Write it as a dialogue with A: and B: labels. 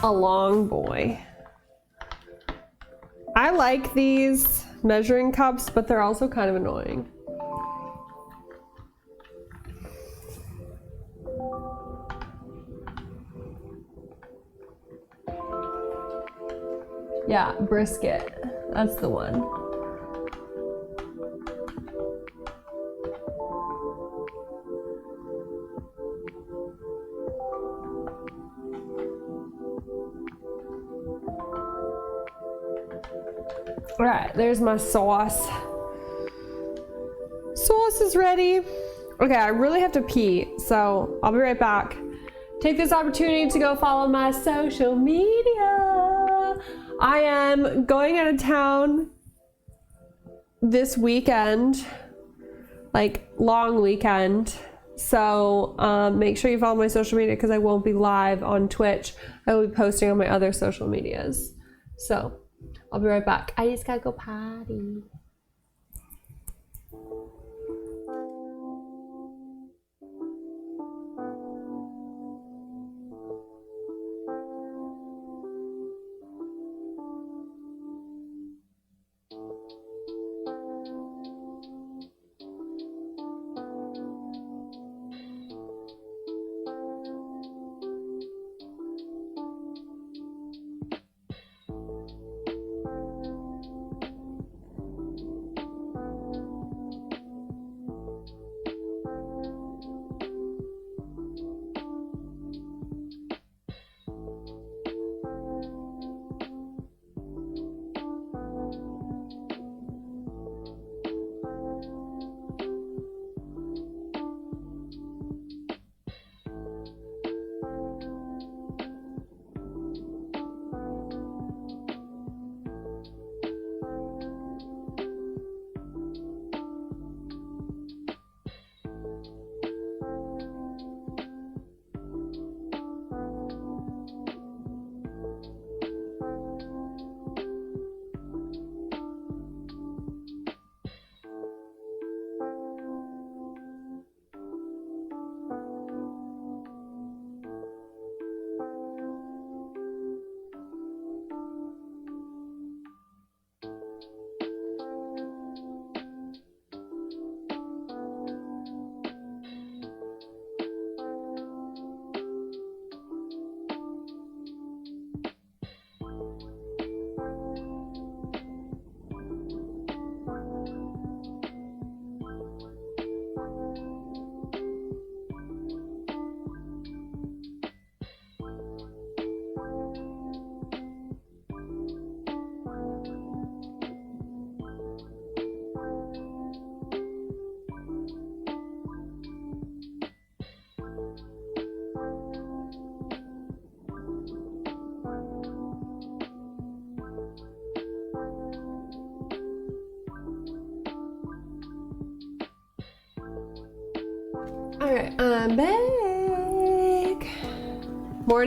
A: a long boy. I like these measuring cups, but they're also kind of annoying. Yeah, brisket. That's the one. All right, there's my sauce. Sauce is ready. Okay, I really have to pee, so I'll be right back. Take this opportunity to go follow my social media. I am going out of town this weekend, like long weekend. So make sure you follow my social media because I won't be live on Twitch. I will be posting on my other social medias. So I'll be right back. I just gotta go potty. All right, I'm back. Morning.